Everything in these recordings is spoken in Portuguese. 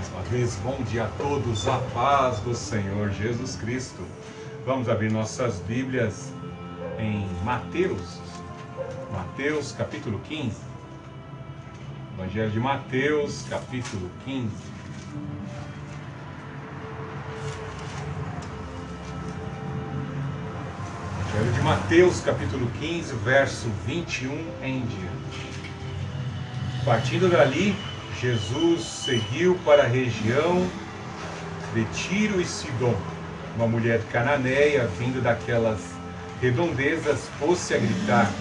Mais uma vez, bom dia a todos, a paz do Senhor Jesus Cristo. Vamos abrir nossas Bíblias em Mateus capítulo 15. Evangelho de Mateus, capítulo 15. Evangelho de Mateus, capítulo 15, verso 21 em diante. Partindo dali, Jesus seguiu para a região de Tiro e Sidom. Uma mulher cananeia, vindo daquelas redondezas, pôs-se a gritar: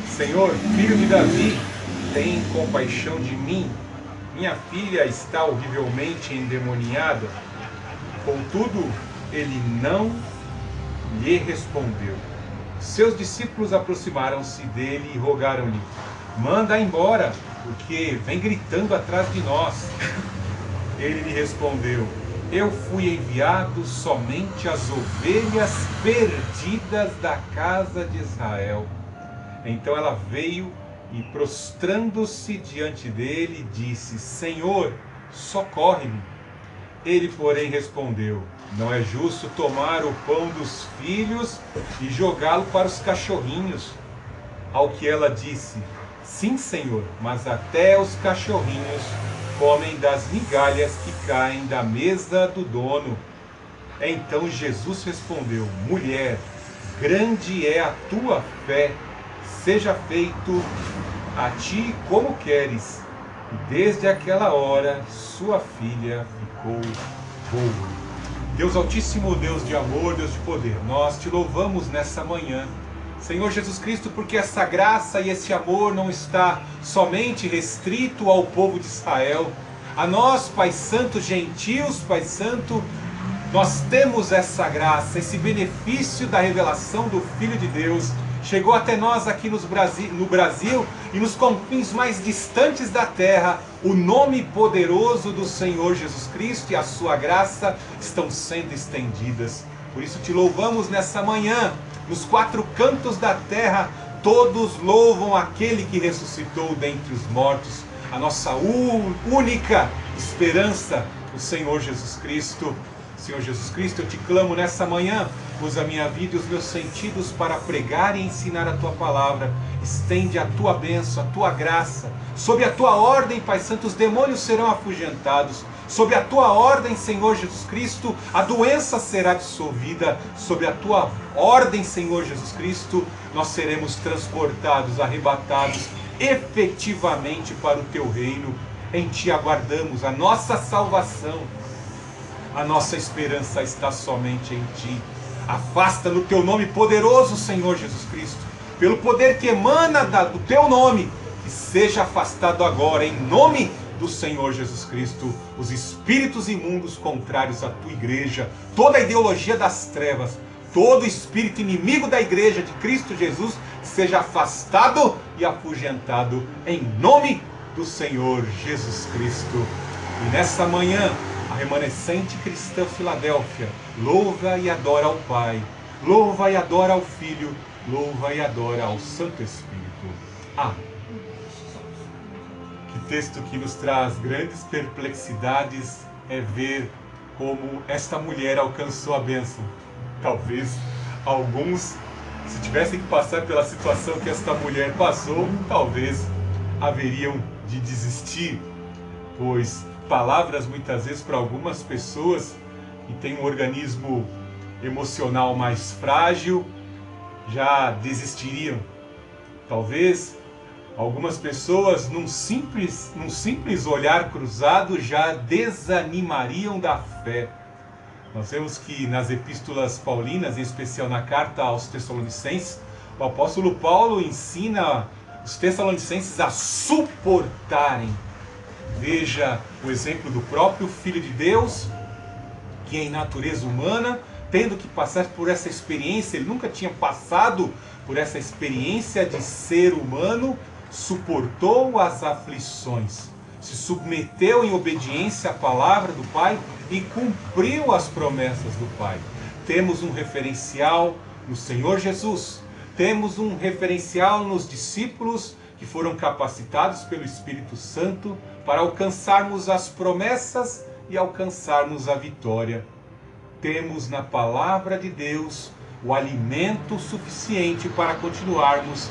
Senhor, filho de Davi, tem compaixão de mim. Minha filha está horrivelmente endemoniada. Contudo, ele não lhe respondeu. Seus discípulos aproximaram-se dele e rogaram-lhe: manda embora, porque vem gritando atrás de nós. Ele lhe respondeu: eu fui enviado somente às ovelhas perdidas da casa de Israel. Então ela veio e, prostrando-se diante dele, disse: Senhor, socorre-me. Ele, porém, respondeu: não é justo tomar o pão dos filhos e jogá-lo para os cachorrinhos. Ao que ela disse: sim, Senhor, mas até os cachorrinhos comem das migalhas que caem da mesa do dono. Então Jesus respondeu: mulher, grande é a tua fé, seja feito a ti como queres. E desde aquela hora sua filha ficou boa. Deus Altíssimo, Deus de amor, Deus de poder, nós te louvamos nessa manhã, Senhor Jesus Cristo, porque essa graça e esse amor não está somente restrito ao povo de Israel. A nós, Pai Santo, gentios, Pai Santo, nós temos essa graça, esse benefício da revelação do Filho de Deus. Chegou até nós aqui no Brasil e nos confins mais distantes da terra. O nome poderoso do Senhor Jesus Cristo e a sua graça estão sendo estendidas. Por isso te louvamos nessa manhã. Nos quatro cantos da terra, todos louvam aquele que ressuscitou dentre os mortos. A nossa única esperança, o Senhor Jesus Cristo. Senhor Jesus Cristo, eu te clamo nessa manhã, usa a minha vida e os meus sentidos para pregar e ensinar a tua palavra. Estende a tua bênção, a tua graça. Sob a tua ordem, Pai Santo, os demônios serão afugentados. Sob a tua ordem, Senhor Jesus Cristo, a doença será dissolvida. Sob a tua ordem, Senhor Jesus Cristo, nós seremos transportados, arrebatados efetivamente para o teu reino. Em ti aguardamos a nossa salvação. A nossa esperança está somente em ti. Afasta no teu nome poderoso, Senhor Jesus Cristo, pelo poder que emana do teu nome, que seja afastado agora, em nome do Senhor Jesus Cristo, os espíritos imundos contrários à tua igreja, toda a ideologia das trevas, todo espírito inimigo da igreja de Cristo Jesus, seja afastado e afugentado, em nome do Senhor Jesus Cristo. E nessa manhã, a remanescente cristã Filadélfia louva e adora ao Pai, louva e adora ao Filho, louva e adora ao Santo Espírito. Amém. Que texto que nos traz grandes perplexidades é ver como esta mulher alcançou a bênção. Talvez alguns, se tivessem que passar pela situação que esta mulher passou, talvez haveriam de desistir, pois palavras muitas vezes para algumas pessoas que têm um organismo emocional mais frágil já desistiriam. Talvez algumas pessoas num simples olhar cruzado já desanimariam da fé. Nós vemos que nas epístolas paulinas, em especial na carta aos Tessalonicenses, o apóstolo Paulo ensina os Tessalonicenses a suportarem. Veja o exemplo do próprio Filho de Deus, que em natureza humana, tendo que passar por essa experiência, ele nunca tinha passado por essa experiência de ser humano, suportou as aflições, se submeteu em obediência à palavra do Pai e cumpriu as promessas do Pai. Temos um referencial no Senhor Jesus, temos um referencial nos discípulos que foram capacitados pelo Espírito Santo para alcançarmos as promessas e alcançarmos a vitória. Temos na palavra de Deus o alimento suficiente para continuarmos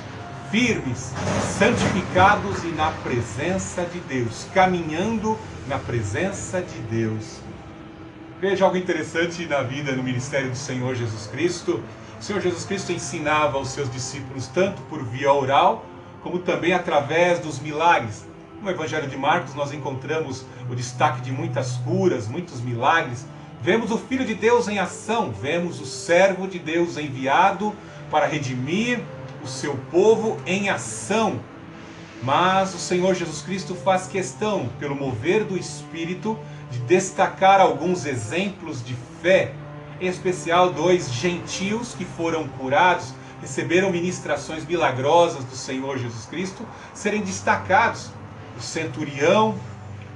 firmes, santificados e na presença de Deus, caminhando na presença de Deus. Veja algo interessante na vida, no ministério do Senhor Jesus Cristo. O Senhor Jesus Cristo ensinava aos seus discípulos tanto por via oral, como também através dos milagres. No Evangelho de Marcos nós encontramos o destaque de muitas curas, muitos milagres. Vemos o Filho de Deus em ação, vemos o servo de Deus enviado para redimir o seu povo em ação. Mas o Senhor Jesus Cristo faz questão, pelo mover do Espírito, de destacar alguns exemplos de fé, em especial 2 gentios que foram curados, receberam ministrações milagrosas do Senhor Jesus Cristo, serem destacados. O centurião,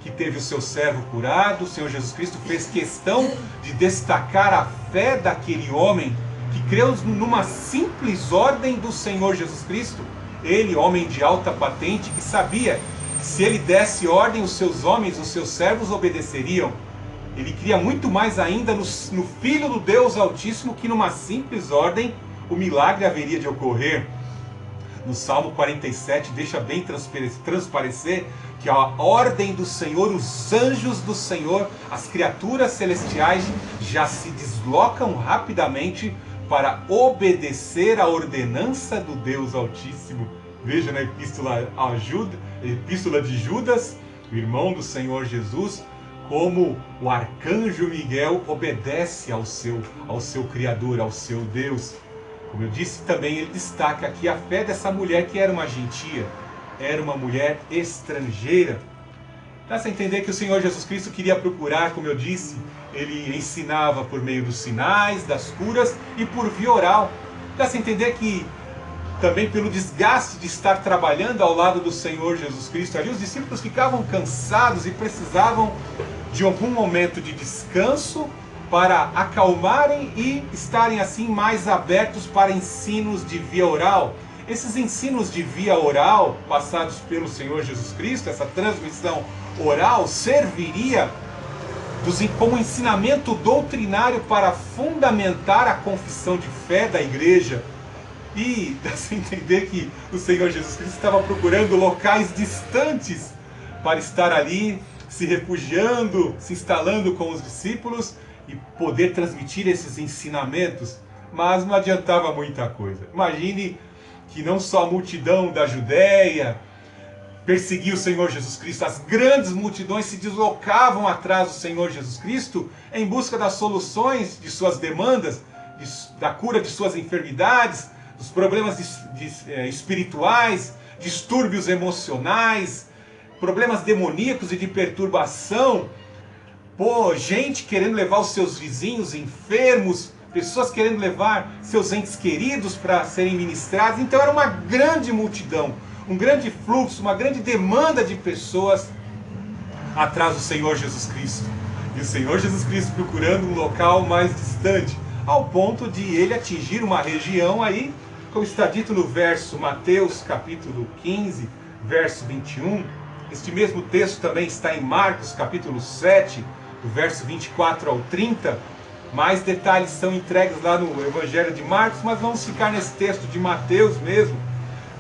que teve o seu servo curado, o Senhor Jesus Cristo fez questão de destacar a fé daquele homem que creu numa simples ordem do Senhor Jesus Cristo. Ele, homem de alta patente, que sabia que se ele desse ordem, os seus homens, os seus servos obedeceriam. Ele cria muito mais ainda no Filho do Deus Altíssimo, que numa simples ordem o milagre haveria de ocorrer. No Salmo 47 deixa bem transparecer que a ordem do Senhor, os anjos do Senhor, as criaturas celestiais já se deslocam rapidamente para obedecer à ordenança do Deus Altíssimo. Veja na epístola de Judas, o irmão do Senhor Jesus, como o arcanjo Miguel obedece ao seu Criador, ao seu Deus. Como eu disse também, ele destaca aqui a fé dessa mulher que era uma gentia, era uma mulher estrangeira. Dá-se a entender que o Senhor Jesus Cristo queria procurar, como eu disse, ele ensinava por meio dos sinais, das curas e por via oral. Dá-se a entender que também pelo desgaste de estar trabalhando ao lado do Senhor Jesus Cristo, ali os discípulos ficavam cansados e precisavam de algum momento de descanso para acalmarem e estarem assim mais abertos para ensinos de via oral. Esses ensinos de via oral passados pelo Senhor Jesus Cristo, essa transmissão oral, serviria como ensinamento doutrinário para fundamentar a confissão de fé da igreja. E dá-se a entender que o Senhor Jesus Cristo estava procurando locais distantes para estar ali, se refugiando, se instalando com os discípulos e poder transmitir esses ensinamentos. Mas não adiantava muita coisa. Imagine que não só a multidão da Judéia perseguia o Senhor Jesus Cristo, as grandes multidões se deslocavam atrás do Senhor Jesus Cristo em busca das soluções de suas demandas, da cura de suas enfermidades, dos problemas espirituais, distúrbios emocionais, problemas demoníacos e de perturbação. Gente querendo levar os seus vizinhos enfermos, pessoas querendo levar seus entes queridos para serem ministrados. Então era uma grande multidão, um grande fluxo, uma grande demanda de pessoas atrás do Senhor Jesus Cristo. E o Senhor Jesus Cristo procurando um local mais distante, ao ponto de ele atingir uma região aí, como está dito no verso Mateus capítulo 15, verso 21. Este mesmo texto também está em Marcos capítulo 7, do verso 24 ao 30. Mais detalhes são entregues lá no Evangelho de Marcos, mas vamos ficar nesse texto de Mateus mesmo.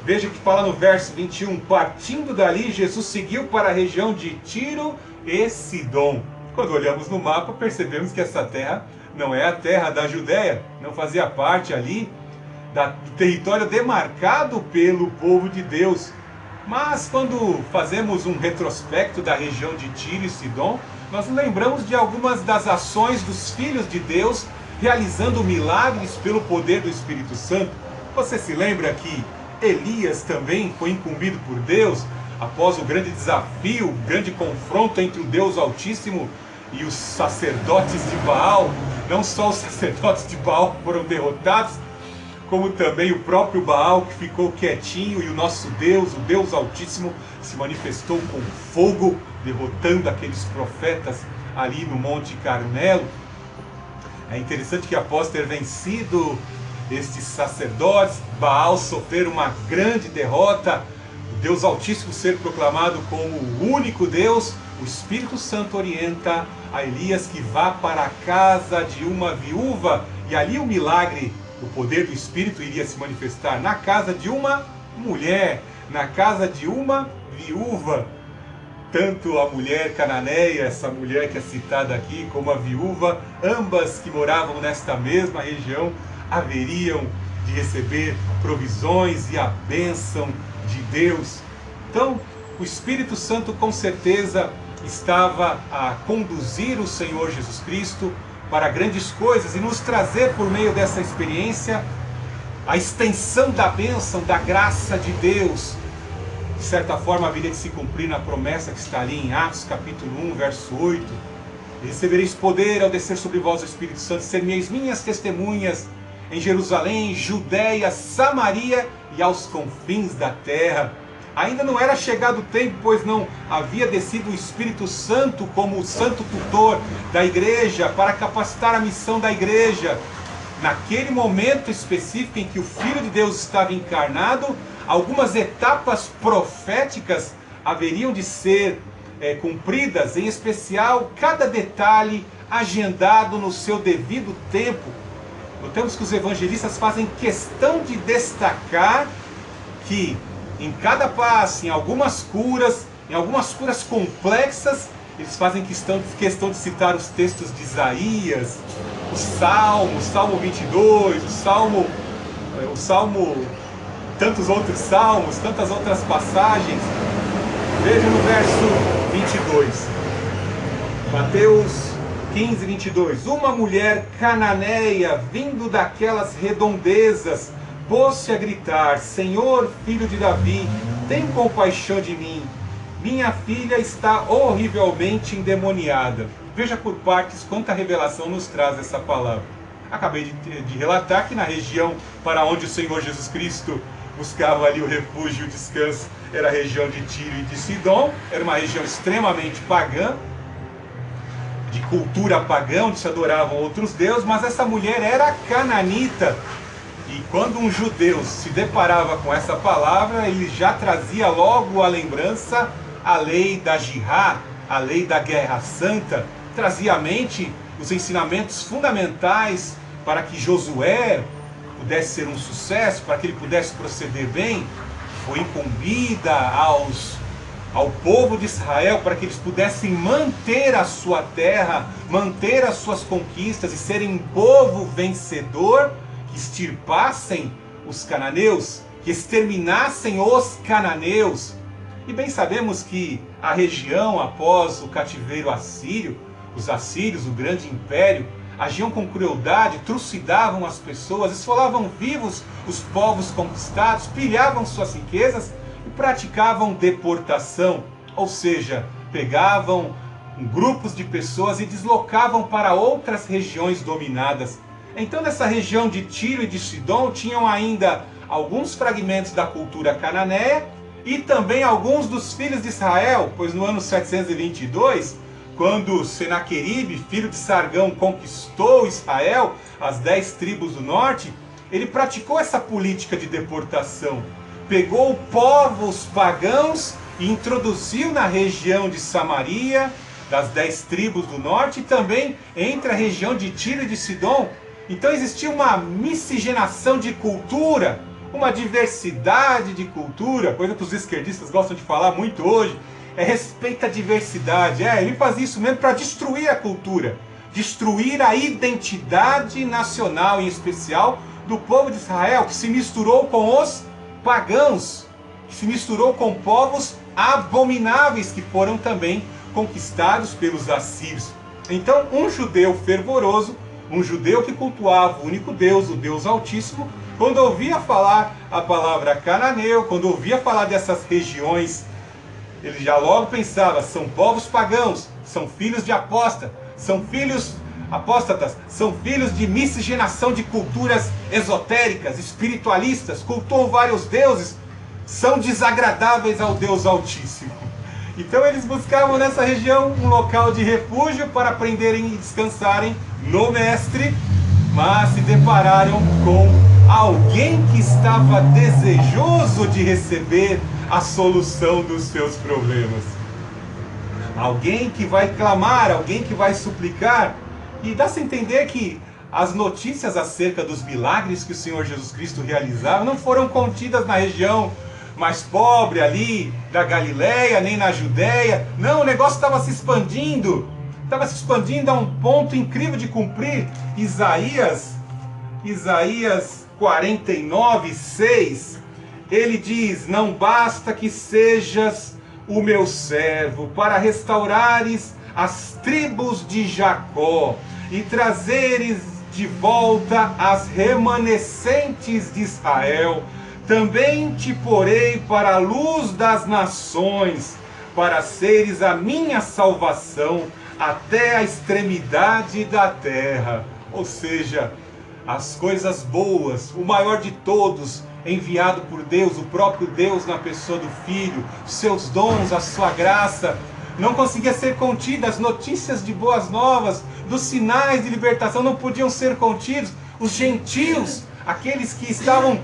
Veja que fala no verso 21, partindo dali, Jesus seguiu para a região de Tiro e Sidom. Quando olhamos no mapa, percebemos que essa terra não é a terra da Judéia, não fazia parte ali do território demarcado pelo povo de Deus. Mas quando fazemos um retrospecto da região de Tiro e Sidom, nós lembramos de algumas das ações dos filhos de Deus realizando milagres pelo poder do Espírito Santo. Você se lembra que Elias também foi incumbido por Deus após o grande desafio, o grande confronto entre o Deus Altíssimo e os sacerdotes de Baal? Não só os sacerdotes de Baal foram derrotados, como também o próprio Baal, que ficou quietinho, e o nosso Deus, o Deus Altíssimo, se manifestou com fogo, derrotando aqueles profetas ali no Monte Carmelo. É interessante que após ter vencido estes sacerdotes, Baal sofreu uma grande derrota. Deus Altíssimo ser proclamado como o único Deus, o Espírito Santo orienta a Elias que vá para a casa de uma viúva, e ali o milagre, o poder do Espírito iria se manifestar na casa de uma mulher, na casa de uma viúva. Tanto a mulher cananeia, essa mulher que é citada aqui, como a viúva, ambas que moravam nesta mesma região, haveriam de receber provisões e a bênção de Deus. Então, o Espírito Santo com certeza estava a conduzir o Senhor Jesus Cristo para grandes coisas e nos trazer por meio dessa experiência a extensão da bênção, da graça de Deus. De certa forma, haveria de se cumprir na promessa que está ali em Atos capítulo 1, verso 8. Recebereis poder ao descer sobre vós o Espírito Santo, sereis minhas testemunhas em Jerusalém, Judéia, Samaria e aos confins da terra. Ainda não era chegado o tempo, pois não havia descido o Espírito Santo como o santo tutor da igreja para capacitar a missão da igreja. Naquele momento específico em que o Filho de Deus estava encarnado, algumas etapas proféticas haveriam de ser cumpridas, em especial cada detalhe agendado no seu devido tempo. Notamos que os evangelistas fazem questão de destacar que em cada passo, em algumas curas complexas, eles fazem questão de citar os textos de Isaías, o Salmo 22, o Salmo, tantos outros salmos, tantas outras passagens. Veja no verso 22, Mateus 15, 22. Uma mulher cananeia, vindo daquelas redondezas, pôs-se a gritar: Senhor, filho de Davi, tem compaixão de mim. Minha filha está horrivelmente endemoniada. Veja por partes quanta revelação nos traz essa palavra. Acabei de relatar que na região para onde o Senhor Jesus Cristo buscava ali o refúgio e o descanso era a região de Tiro e de Sidom. Era uma região extremamente pagã, de cultura pagã, onde se adoravam outros deuses, mas essa mulher era cananita. E quando um judeu se deparava com essa palavra, ele já trazia logo a lembrança a lei da Jihá, a lei da guerra santa, trazia à mente os ensinamentos fundamentais para que Josué pudesse ser um sucesso, para que ele pudesse proceder bem. Foi incumbida ao povo de Israel para que eles pudessem manter a sua terra, manter as suas conquistas e serem um povo vencedor, que extirpassem os cananeus, que exterminassem os cananeus. E bem sabemos que a região após o cativeiro assírio, os assírios, o grande império, agiam com crueldade, trucidavam as pessoas, esfolavam vivos os povos conquistados, pilhavam suas riquezas e praticavam deportação, ou seja, pegavam grupos de pessoas e deslocavam para outras regiões dominadas. Então nessa região de Tiro e de Sidom tinham ainda alguns fragmentos da cultura cananeia e também alguns dos filhos de Israel, pois no ano 722, quando Senaqueribe, filho de Sargão, conquistou Israel, as 10 tribos do norte, ele praticou essa política de deportação. Pegou povos pagãos e introduziu na região de Samaria, das 10 tribos do norte, e também entre a região de Tiro e de Sidom. Então existia uma miscigenação de cultura, uma diversidade de cultura, coisa que os esquerdistas gostam de falar muito hoje. Respeita a diversidade. Ele fazia isso mesmo para destruir a cultura, destruir a identidade nacional, em especial do povo de Israel, que se misturou com os pagãos, que se misturou com povos abomináveis que foram também conquistados pelos assírios. Então um judeu fervoroso, um judeu que cultuava o único Deus, o Deus Altíssimo, quando ouvia falar a palavra cananeu, quando ouvia falar dessas regiões, ele já logo pensava: são povos pagãos, são filhos de apóstatas, são filhos de miscigenação de culturas esotéricas, espiritualistas, cultuam vários deuses, são desagradáveis ao Deus Altíssimo. Então eles buscavam nessa região um local de refúgio para aprenderem e descansarem no Mestre, mas se depararam com alguém que estava desejoso de receber a solução dos seus problemas. Alguém que vai clamar, alguém que vai suplicar. E dá-se a entender que as notícias acerca dos milagres que o Senhor Jesus Cristo realizava não foram contidas na região mais pobre ali da Galileia, nem na Judéia. Não, o negócio estava se expandindo. Estava se expandindo a um ponto incrível de cumprir Isaías 49:6. Ele diz: não basta que sejas o meu servo para restaurares as tribos de Jacó e trazeres de volta as remanescentes de Israel. Também te porei para a luz das nações, para seres a minha salvação até a extremidade da terra. Ou seja, as coisas boas, o maior de todos, enviado por Deus, o próprio Deus na pessoa do Filho, seus dons, a sua graça, não conseguia ser contida. As notícias de boas novas, dos sinais de libertação não podiam ser contidos. Os gentios, aqueles que estavam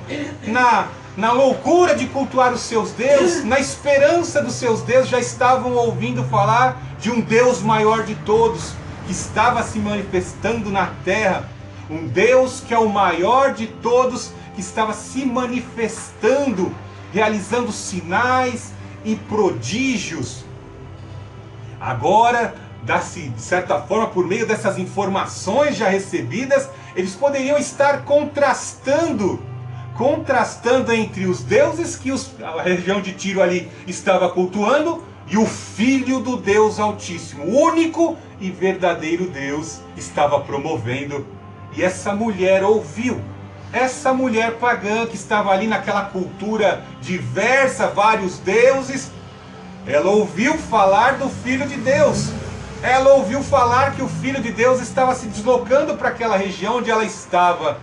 na loucura de cultuar os seus deuses, na esperança dos seus deuses, já estavam ouvindo falar de um Deus maior de todos, que estava se manifestando na terra. Um Deus que é o maior de todos, que estava se manifestando, realizando sinais e prodígios. Agora, de certa forma, por meio dessas informações já recebidas, eles poderiam estar contrastando entre os deuses que a região de Tiro ali estava cultuando e o Filho do Deus Altíssimo, o único e verdadeiro Deus, estava promovendo. E essa mulher ouviu, essa mulher pagã que estava ali naquela cultura diversa, vários deuses, ela ouviu falar do Filho de Deus. Ela ouviu falar que o Filho de Deus estava se deslocando para aquela região onde ela estava.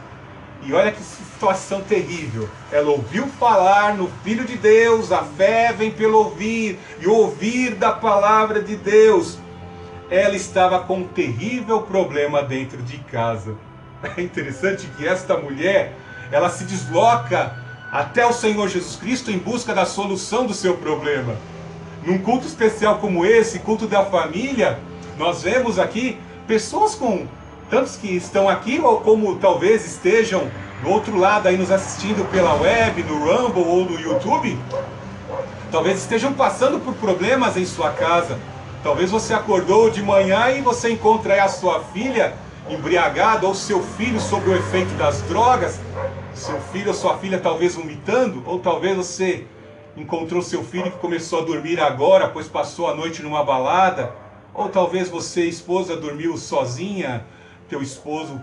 E olha que situação terrível. Ela ouviu falar no Filho de Deus, a fé vem pelo ouvir, e ouvir da palavra de Deus. Ela estava com um terrível problema dentro de casa. É interessante que esta mulher, ela se desloca até o Senhor Jesus Cristo em busca da solução do seu problema. Num culto especial como esse, culto da família, nós vemos aqui pessoas tantos que estão aqui, ou como talvez estejam do outro lado aí nos assistindo pela web, no Rumble ou no YouTube, talvez estejam passando por problemas em sua casa. Talvez você acordou de manhã e você encontra aí a sua filha embriagada, ou seu filho sob o efeito das drogas, seu filho ou sua filha talvez vomitando, ou talvez você encontrou seu filho que começou a dormir agora, pois passou a noite numa balada, ou talvez você, esposa, dormiu sozinha, teu esposo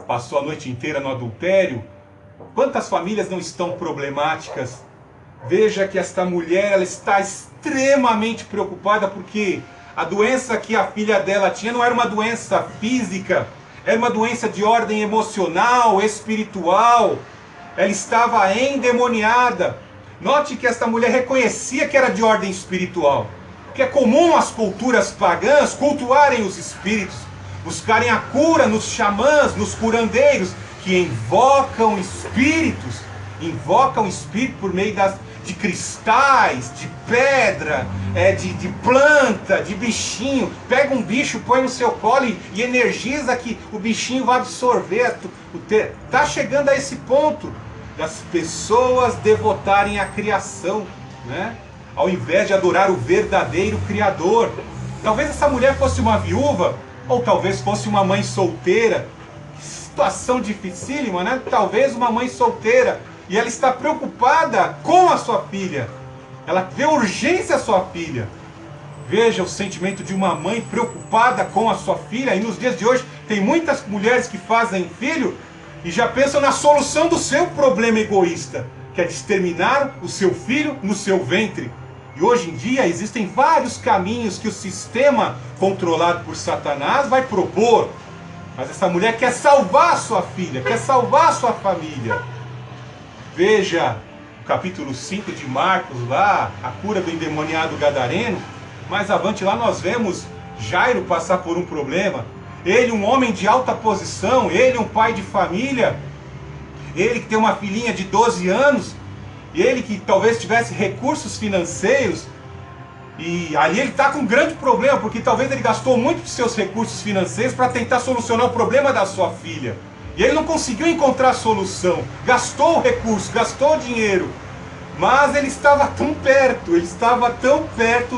passou a noite inteira no adultério. Quantas famílias não estão problemáticas? Veja que esta mulher, ela está extremamente preocupada, porque a doença que a filha dela tinha não era uma doença física, era uma doença de ordem emocional, espiritual. Ela estava endemoniada. Note que esta mulher reconhecia que era de ordem espiritual, que é comum as culturas pagãs cultuarem os espíritos, buscarem a cura nos xamãs, nos curandeiros, que invocam espírito por meio de cristais, de pedra, de planta, de bichinho. Pega um bicho, põe no seu colo e energiza que o bichinho vai absorver. Está chegando a esse ponto das pessoas devotarem a criação, né? Ao invés de adorar o verdadeiro Criador. Talvez essa mulher fosse uma viúva, ou talvez fosse uma mãe solteira. Que situação dificílima, né? Talvez uma mãe solteira, e ela está preocupada com a sua filha. Ela vê urgência à sua filha. Veja o sentimento de uma mãe preocupada com a sua filha. E nos dias de hoje tem muitas mulheres que fazem filho e já pensam na solução do seu problema egoísta, que é de exterminar o seu filho no seu ventre. E hoje em dia existem vários caminhos que o sistema controlado por Satanás vai propor. Mas essa mulher quer salvar a sua filha, quer salvar a sua família. Veja o capítulo 5 de Marcos lá, a cura do endemoniado gadareno. Mais avante lá nós vemos Jairo passar por um problema. Ele, um homem de alta posição, ele, um pai de família, ele que tem uma filhinha de 12 anos, E ele que talvez tivesse recursos financeiros, e ali ele está com um grande problema, porque talvez ele gastou muito de seus recursos financeiros para tentar solucionar o problema da sua filha. E ele não conseguiu encontrar a solução, gastou o recurso, gastou o dinheiro, mas ele estava tão perto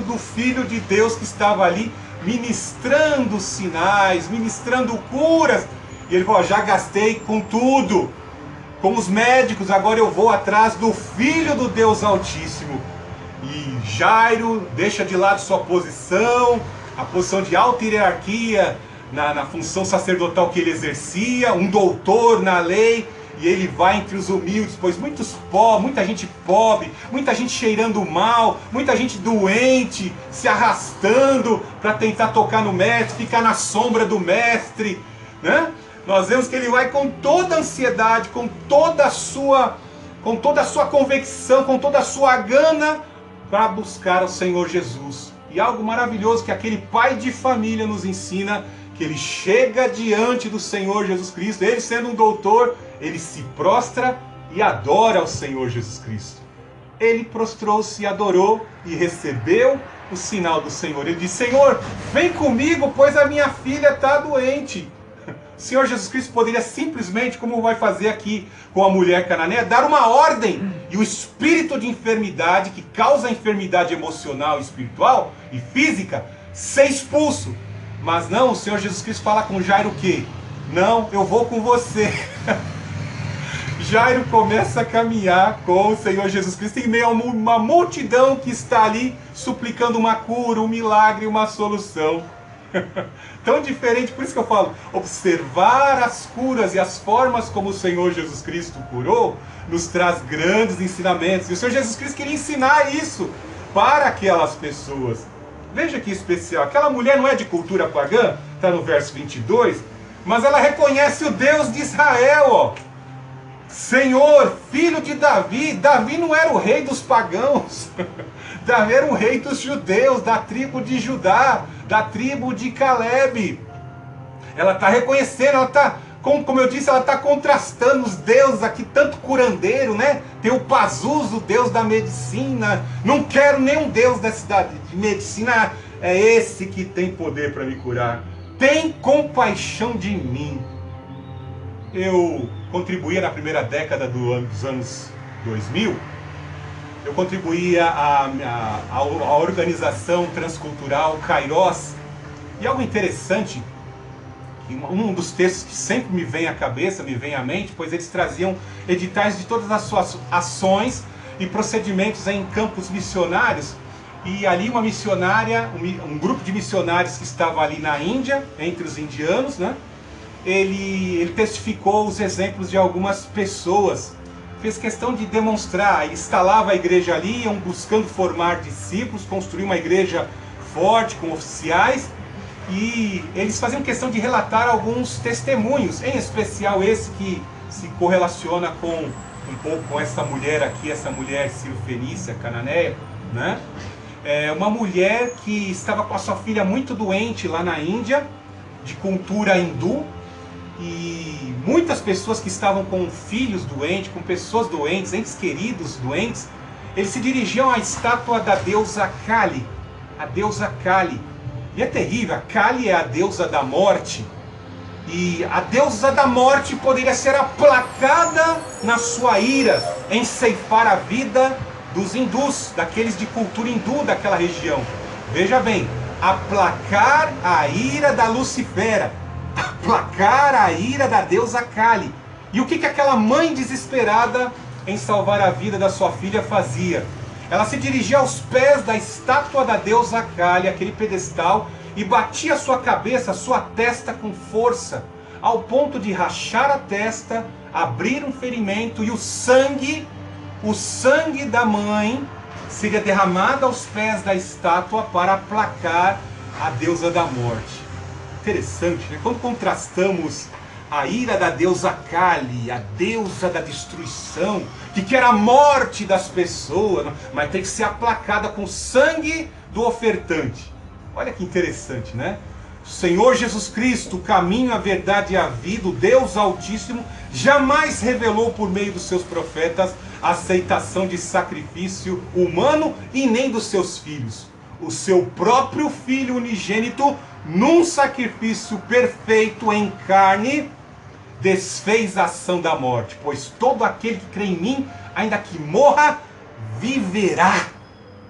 do Filho de Deus que estava ali ministrando sinais, ministrando curas. E ele falou: já gastei com tudo, com os médicos, agora eu vou atrás do Filho do Deus Altíssimo. E Jairo deixa de lado sua posição, a posição de alta hierarquia na função sacerdotal que ele exercia, um doutor na lei, e ele vai entre os humildes, pois muita gente pobre, muita gente cheirando mal, muita gente doente, se arrastando para tentar tocar no mestre, ficar na sombra do mestre, né? Nós vemos que ele vai com toda a ansiedade, com toda a sua convicção, com toda a sua gana, para buscar o Senhor Jesus. E algo maravilhoso que aquele pai de família nos ensina, que ele chega diante do Senhor Jesus Cristo, ele sendo um doutor, ele se prostra e adora ao Senhor Jesus Cristo. Ele prostrou-se e adorou e recebeu o sinal do Senhor. Ele disse: Senhor, vem comigo, pois a minha filha está doente. O Senhor Jesus Cristo poderia simplesmente, como vai fazer aqui com a mulher cananeia, dar uma ordem, e o espírito de enfermidade, que causa enfermidade emocional, espiritual e física, ser expulso. Mas não, o Senhor Jesus Cristo fala com Jairo o quê? Não, eu vou com você. Jairo começa a caminhar com o Senhor Jesus Cristo em meio a uma multidão que está ali suplicando uma cura, um milagre, uma solução. Tão diferente, por isso que eu falo, observar as curas e as formas como o Senhor Jesus Cristo curou, nos traz grandes ensinamentos. E o Senhor Jesus Cristo queria ensinar isso para aquelas pessoas. Veja que especial, aquela mulher não é de cultura pagã, está no verso 22, mas ela reconhece o Deus de Israel, ó. Senhor, filho de Davi. Davi não era o rei dos pagãos. Davi era o rei dos judeus, da tribo de Judá, da tribo de Caleb. Ela está reconhecendo, ela está, como eu disse, ela está contrastando os deuses aqui, tanto curandeiro, né? Tem o Pazuzu, o deus da medicina. Não quero nenhum deus da cidade de medicina, é esse que tem poder para me curar. Tem compaixão de mim. Eu contribuía na primeira década dos anos 2000, eu contribuía à organização transcultural Kairos, e algo interessante, um dos textos que sempre me vem à cabeça, me vem à mente, pois eles traziam editais de todas as suas ações e procedimentos em campos missionários, e ali uma missionária, um grupo de missionários que estava ali na Índia, entre os indianos, né? Ele testificou os exemplos de algumas pessoas, fez questão de demonstrar, ele instalava a igreja ali, iam buscando formar discípulos, construir uma igreja forte, com oficiais, e eles faziam questão de relatar alguns testemunhos, em especial esse que se correlaciona com um pouco com essa mulher aqui, essa mulher Sírio-Fenícia, cananeia, né? Uma mulher que estava com a sua filha muito doente lá na Índia, de cultura hindu, e muitas pessoas que estavam com filhos doentes, com pessoas doentes, entes queridos doentes, eles se dirigiam à estátua da deusa Kali, a deusa Kali. E é terrível, a Kali é a deusa da morte, e a deusa da morte poderia ser aplacada na sua ira, em ceifar a vida dos hindus, daqueles de cultura hindu daquela região. Veja bem, aplacar a ira da Lucifera, aplacar a ira da deusa Kali. E o que aquela mãe desesperada em salvar a vida da sua filha fazia? Ela se dirigia aos pés da estátua da deusa Kali, aquele pedestal, e batia sua cabeça, sua testa com força, ao ponto de rachar a testa, abrir um ferimento, e o sangue da mãe seria derramado aos pés da estátua para aplacar a deusa da morte. Interessante, né? Quando contrastamos a ira da deusa Kali, a deusa da destruição, que quer a morte das pessoas, mas tem que ser aplacada com o sangue do ofertante. Olha que interessante, né? Senhor Jesus Cristo, o caminho, a verdade e a vida, o Deus Altíssimo, jamais revelou por meio dos seus profetas a aceitação de sacrifício humano e nem dos seus filhos. O seu próprio Filho unigênito, num sacrifício perfeito em carne, desfez a ação da morte, pois todo aquele que crê em mim, ainda que morra, viverá.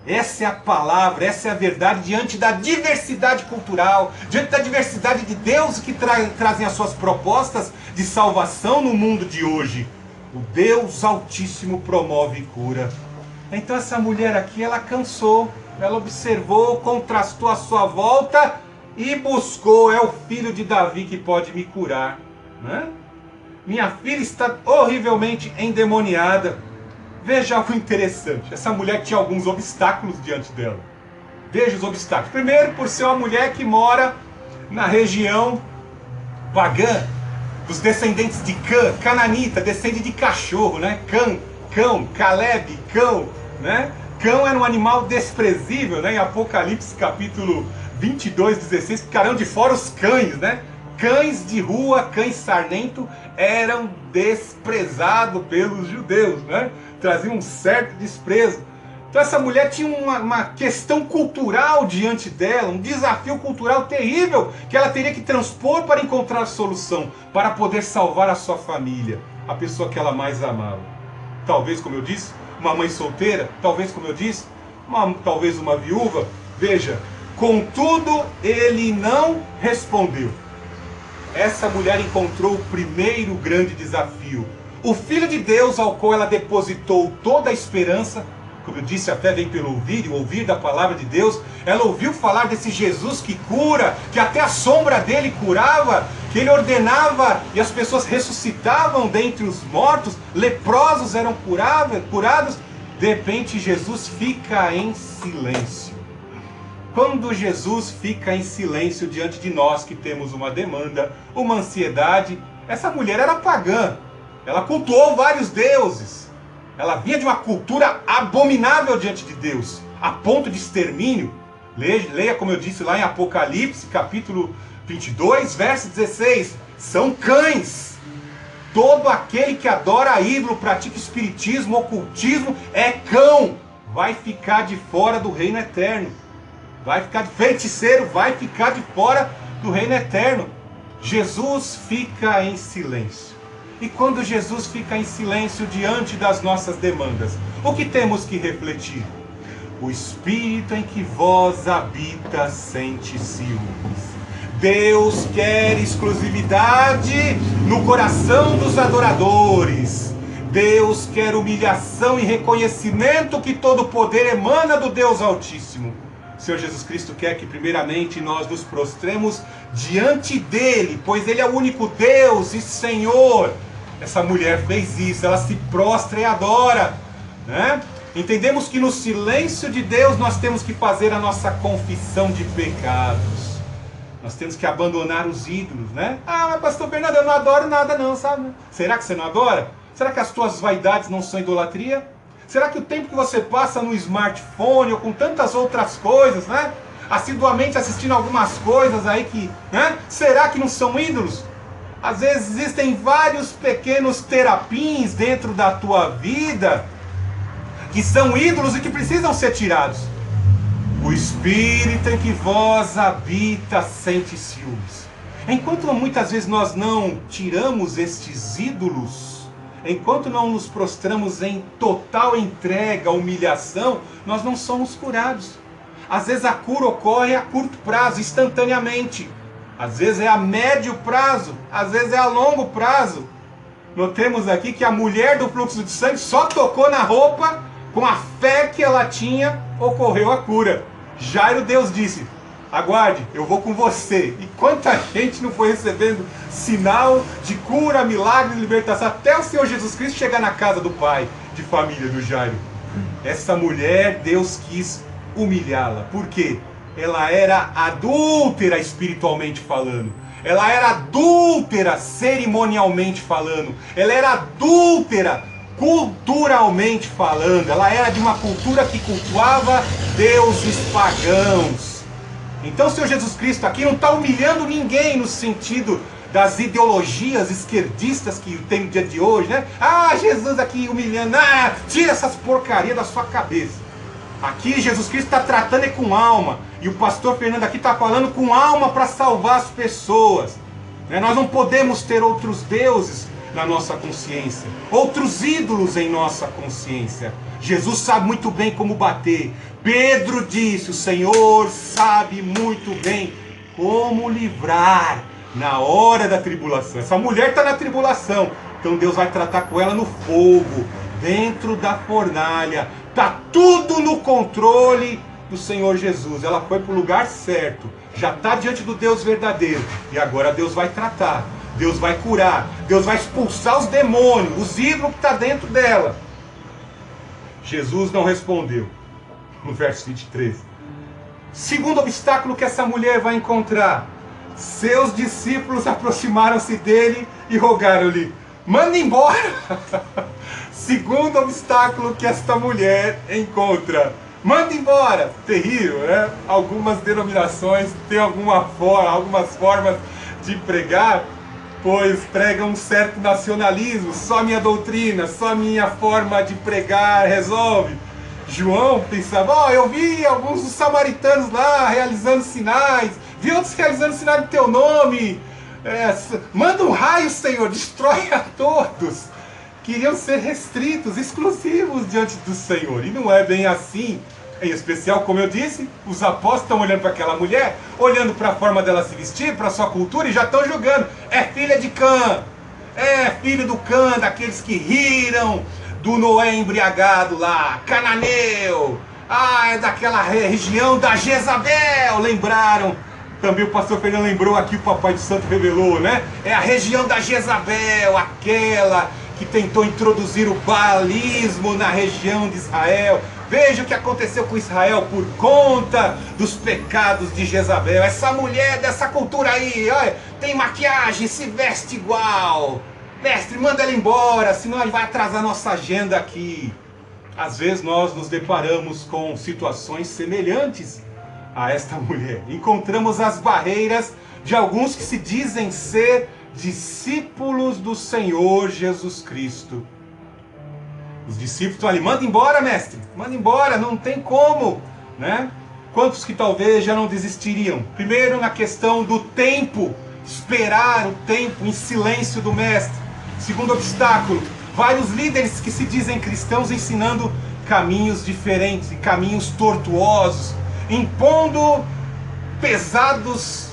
Essa é a palavra, essa é a verdade diante da diversidade cultural, diante da diversidade de Deus que trazem as suas propostas de salvação no mundo de hoje. O Deus Altíssimo promove cura. Então essa mulher aqui, ela cansou, ela observou, contrastou a sua volta e buscou, é o filho de Davi que pode me curar, né? Minha filha está horrivelmente endemoniada. Veja algo interessante, essa mulher tinha alguns obstáculos diante dela. Veja os obstáculos. Primeiro, por ser uma mulher que mora na região pagã, dos descendentes de Cã, cananita, descende de cachorro, né? Cão, Caleb, cão, né? Cão era um animal desprezível, né? Em Apocalipse capítulo 22, 16, ficarão de fora os cães, né? Cães de rua, cães sarnento, eram desprezados pelos judeus, né? Traziam um certo desprezo. Então essa mulher tinha uma questão cultural diante dela, um desafio cultural terrível que ela teria que transpor para encontrar solução, para poder salvar a sua família, a pessoa que ela mais amava. Talvez, como eu disse, uma mãe solteira, talvez, como eu disse, talvez uma viúva. Veja, contudo ele não respondeu. Essa mulher encontrou o primeiro grande desafio. O Filho de Deus, ao qual ela depositou toda a esperança. Como eu disse, a fé vem pelo ouvir, e o ouvir da palavra de Deus. Ela ouviu falar desse Jesus que cura, que até a sombra dele curava, que ele ordenava e as pessoas ressuscitavam dentre os mortos, leprosos eram curados. De repente Jesus fica em silêncio. Quando Jesus fica em silêncio diante de nós que temos uma demanda, uma ansiedade, essa mulher era pagã, ela cultuou vários deuses, ela vinha de uma cultura abominável diante de Deus, a ponto de extermínio. Leia como eu disse lá em Apocalipse, capítulo 22, verso 16, são cães. Todo aquele que adora ídolo, pratica espiritismo, ocultismo, é cão, vai ficar de fora do reino eterno. Vai ficar de feiticeiro, vai ficar de fora do reino eterno. Jesus fica em silêncio. E quando Jesus fica em silêncio diante das nossas demandas, o que temos que refletir? O espírito em que vós habita sente ciúmes. Deus quer exclusividade no coração dos adoradores. Deus quer humilhação e reconhecimento que todo poder emana do Deus Altíssimo. O Senhor Jesus Cristo quer que primeiramente nós nos prostremos diante dele, pois ele é o único Deus e Senhor. Essa mulher fez isso, ela se prostra e adora, né? Entendemos que no silêncio de Deus nós temos que fazer a nossa confissão de pecados. Nós temos que abandonar os ídolos, né? Ah, mas pastor Bernardo, eu não adoro nada não, sabe? Será que você não adora? Será que as tuas vaidades não são idolatria? Será que o tempo que você passa no smartphone ou com tantas outras coisas, né? Assiduamente assistindo algumas coisas aí que, né? Será que não são ídolos? Às vezes existem vários pequenos terapins dentro da tua vida que são ídolos e que precisam ser tirados. O espírito em que vós habita sente ciúmes. Enquanto muitas vezes nós não tiramos estes ídolos, enquanto não nos prostramos em total entrega, humilhação, nós não somos curados. Às vezes a cura ocorre a curto prazo, instantaneamente. Às vezes é a médio prazo, às vezes é a longo prazo. Notemos aqui que a mulher do fluxo de sangue só tocou na roupa, com a fé que ela tinha, ocorreu a cura. Jairo, Deus disse, aguarde, eu vou com você. E quanta gente não foi recebendo sinal de cura, milagre, libertação, até o Senhor Jesus Cristo chegar na casa do pai de família do Jairo. Essa mulher, Deus quis humilhá-la. Por quê? Ela era adúltera espiritualmente falando. Ela era adúltera cerimonialmente falando. Ela era adúltera culturalmente falando. Ela era de uma cultura que cultuava deuses pagãos. Então o Senhor Jesus Cristo aqui não está humilhando ninguém no sentido das ideologias esquerdistas que tem no dia de hoje, né? Ah, Jesus aqui humilhando, tira essas porcarias da sua cabeça. Aqui Jesus Cristo está tratando com alma, e o pastor Fernando aqui está falando com alma para salvar as pessoas. Nós não podemos ter outros deuses na nossa consciência, outros ídolos em nossa consciência. Jesus sabe muito bem como bater. Pedro disse, o Senhor sabe muito bem como livrar na hora da tribulação. Essa mulher está na tribulação, então Deus vai tratar com ela no fogo, dentro da fornalha. Está tudo no controle do Senhor Jesus. Ela foi para o lugar certo, já está diante do Deus verdadeiro, e agora Deus vai tratar, Deus vai curar, Deus vai expulsar os demônios, os ídolos que estão dentro dela. Jesus não respondeu, no verso 23. Segundo obstáculo que essa mulher vai encontrar, seus discípulos aproximaram-se dele e rogaram-lhe, manda embora. Segundo obstáculo que esta mulher encontra, manda embora. Terrível, né? Algumas denominações têm algumas formas de pregar, pois pregam um certo nacionalismo, só minha doutrina, só minha forma de pregar resolve. João pensava, eu vi alguns dos samaritanos lá realizando sinais, vi outros realizando sinais no teu nome, manda um raio, Senhor, destrói a todos. Queriam ser restritos, exclusivos diante do Senhor, e não é bem assim. Em especial, como eu disse, os apóstolos estão olhando para aquela mulher, olhando para a forma dela se vestir, para a sua cultura, e já estão julgando. É filha de Cã, é filho do Cã, daqueles que riram do Noé embriagado lá, cananeu, é daquela região da Jezabel, lembraram? Também o pastor Fernando lembrou aqui, o Papai do Santo revelou, né? É a região da Jezabel, aquela que tentou introduzir o baalismo na região de Israel. Veja o que aconteceu com Israel por conta dos pecados de Jezabel. Essa mulher dessa cultura aí, olha, tem maquiagem, se veste igual. Mestre, manda ela embora, senão ele vai atrasar nossa agenda aqui. Às vezes nós nos deparamos com situações semelhantes a esta mulher. Encontramos as barreiras de alguns que se dizem ser discípulos do Senhor Jesus Cristo. Os discípulos estão ali, manda embora, mestre, manda embora, não tem como, né? Quantos que talvez já não desistiriam? Primeiro na questão do tempo, esperar o tempo em silêncio do mestre. Segundo obstáculo, vários líderes que se dizem cristãos ensinando caminhos diferentes, caminhos tortuosos, impondo pesadas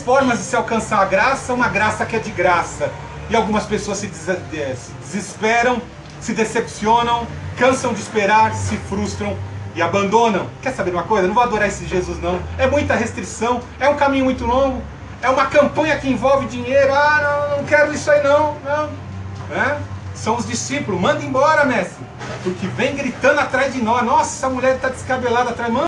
formas de se alcançar a graça, uma graça que é de graça. E algumas pessoas se desesperam, se decepcionam, cansam de esperar, se frustram e abandonam. Quer saber uma coisa? Não vou adorar esse Jesus não. É muita restrição, é um caminho muito longo, é uma campanha que envolve dinheiro. Não quero isso aí não. São os discípulos, manda embora, mestre, porque vem gritando atrás de nós. Nossa, essa mulher está descabelada atrás, manda